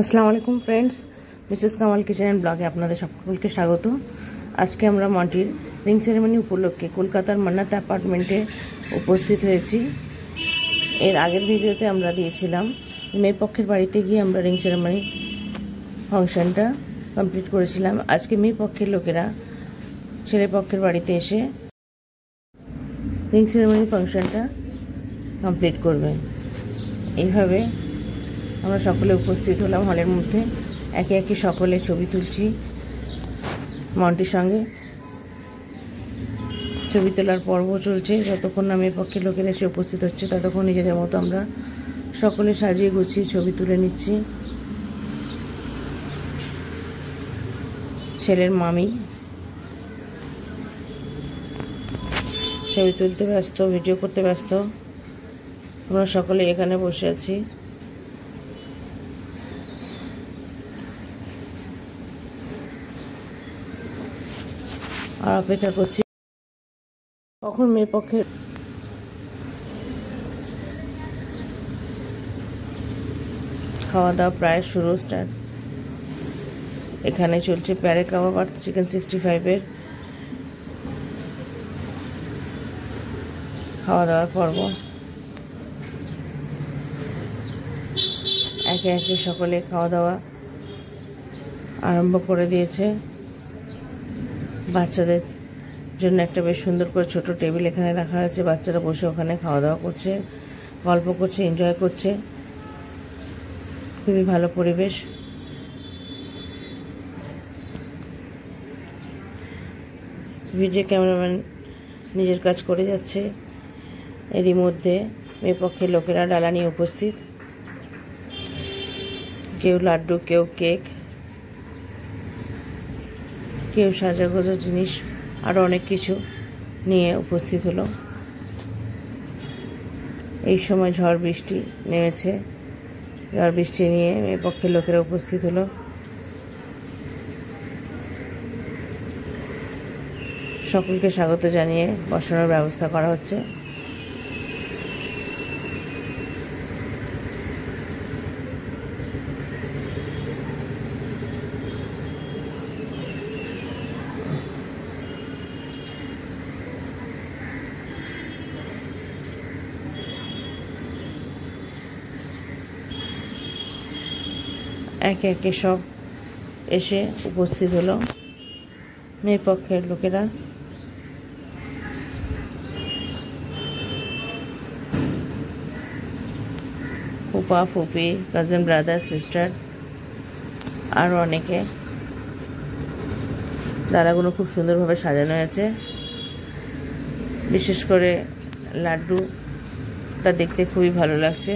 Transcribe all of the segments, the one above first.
আসসালামু আলাইকুম friends, Mrs Kamal kitchen and ব্লগে আপনাদের সকলকে স্বাগত। আজকে আমরা মন্টির রিং সেরেমনি উপলক্ষে কলকাতার মান্নাত অ্যাপার্টমেন্টে উপস্থিত হয়েছি। এর আগের ভিডিওতে আমরা দিয়েছিলাম মেয়ে পক্ষের বাড়িতে গিয়ে আমরা রিং সেরেমনি ফাংশনটা কমপ্লিট করেছিলাম। আজকে মেয়ে পক্ষের লোকেরা ছেলে পক্ষের বাড়িতে এসে রিং সেরেমনি ফাংশনটা কমপ্লিট করবে। এইভাবে আমরা সকলে উপস্থিত হলাম হলের মধ্যে, একে একে সকলে ছবি তুলছি। মন্টির সঙ্গে ছবি তোলার পর্ব চলছে। যতক্ষণ না মেয়ে পক্ষের লোকেরা এসে উপস্থিত হচ্ছে ততক্ষণ নিজেদের মতো আমরা সকলে সাজিয়ে গুছিয়ে ছবি তুলে নিচ্ছি। ছেলের মামি ছবি তুলতে ব্যস্ত, ভিডিও করতে ব্যস্ত। আমরা সকলে এখানে বসে আছি। আর অপেক্ষা করছি কখন মেয়ে পক্ষের খাওয়া দাওয়া প্রায় শুরু স্টার্ট। এখানে চলছে প্যারে কাবাব আর চিকেন 65-এর খাওয়া দাওয়ার পর্ব। একে একে সকলে খাওয়া দাওয়া আরম্ভ করে দিয়েছে। বাচ্চাদের জন্য একটা বেশ সুন্দর করে ছোট টেবিল এখানে রাখা হয়েছে। বাচ্চারা বসে ওখানে খাওয়া দাওয়া করছে, গল্প করছে, এনজয় করছে। খুবই ভালো পরিবেশ। ভিডিও ক্যামেরাম্যান নিজের কাজ করে যাচ্ছে। এরই মধ্যে মেয়ে পক্ষের লোকেরা ডালা নিয়ে উপস্থিত। কেউ লাড্ডু, কেউ কেক, কেউ সাজাগোজা জিনিস, আরও অনেক কিছু নিয়ে উপস্থিত হলো। এই সময় ঝড় বৃষ্টি নেমেছে। ঝড় বৃষ্টি নিয়ে মেয়ে পক্ষের লোকেরা উপস্থিত হলো। সকলকে স্বাগত জানিয়ে বসানোর ব্যবস্থা করা হচ্ছে। একে একে সব এসে উপস্থিত হলো মেয়ে পক্ষের লোকেরা। ফুপা, ফুপি, কাজিন, ব্রাদার, সিস্টার, আরও অনেকে। ডালাগুলো খুব সুন্দরভাবে সাজানো হয়েছে। বিশেষ করে লাড্ডুটা দেখতে খুবই ভালো লাগছে।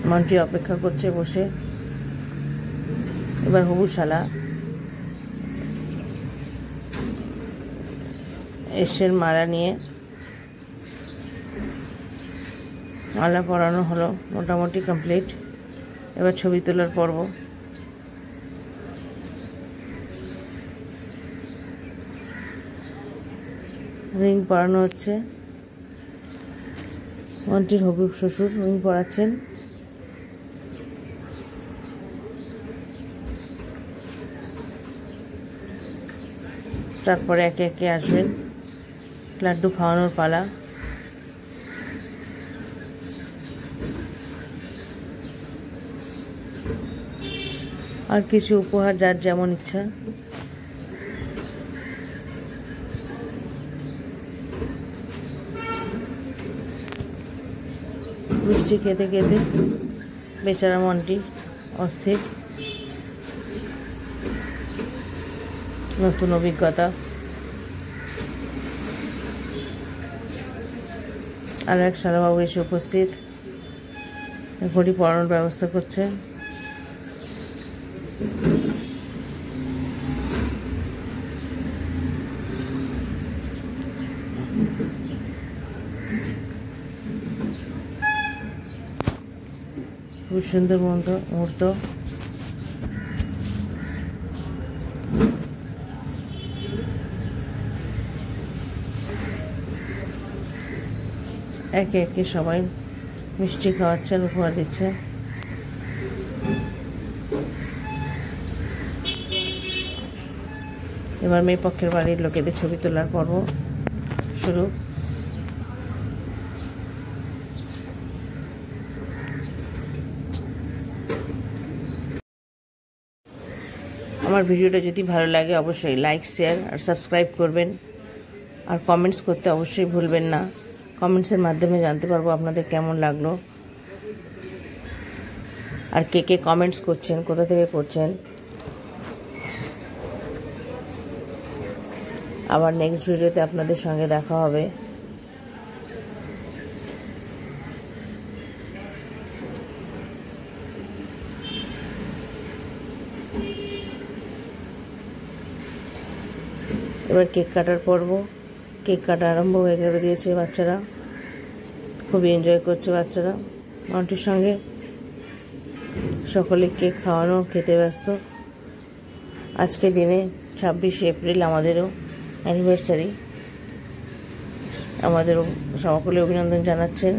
মন্টি অপেক্ষা করছে বসে। এবার হবু শালা এসের মালা নিয়ে মালা পরানো হলো, মোটামুটি কমপ্লিট। এবার ছবি তোলার পর্ব। রিং পরানো হচ্ছে। মন্টির হবু শ্বশুর রিং পরাচ্ছেন। তারপরে একে একে আসবেন লাড্ডু খাওয়ানোর পালা। আর কিছু উপহার যার যেমন ইচ্ছা। মিষ্টি খেতে খেতে বেচারা মন্টি অস্থির। নতুন অভিজ্ঞতা। আর এক শালাবাবু এসে উপস্থিত, ঘড়ি পরানোর ব্যবস্থা করছে। খুব সুন্দর মুহূর্ত। একে একে সবাই মিষ্টি খাওয়াচ্ছেন, উপহার দিচ্ছে। এবার মেয়ে পক্ষের বাড়ির লোকেদের ছবি তোলার পর্ব শুরু। আমার ভিডিওটা যদি ভালো লাগে অবশ্যই লাইক, শেয়ার আর সাবস্ক্রাইব করবেন। আর কমেন্টস করতে অবশ্যই ভুলবেন না। কমেন্টসের মাধ্যমে জানতে পারবো আপনাদের কেমন লাগলো, আর কে কে কমেন্টস করছেন, কোথা থেকে করছেন। আবার নেক্সট ভিডিওতে আপনাদের সঙ্গে দেখা হবে। এবার কেক কাটার পর্ব। কেক কাটা আরম্ভ হয়ে দিয়েছে বাচ্চারা, খুবই এনজয় করছে বাচ্চারা মাটির সঙ্গে। সকলে কেক খাওয়ানো, খেতে ব্যস্ত। আজকে দিনে 26শে এপ্রিল আমাদেরও অ্যানিভার্সারি। আমাদেরও সকলে অভিনন্দন জানাচ্ছেন।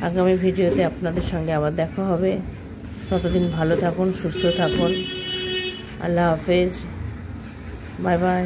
আগামী ভিডিওতে আপনাদের সঙ্গে আবার দেখা হবে। ততদিন ভালো থাকুন, সুস্থ থাকুন। আল্লাহ হাফেজ, বাই বাই।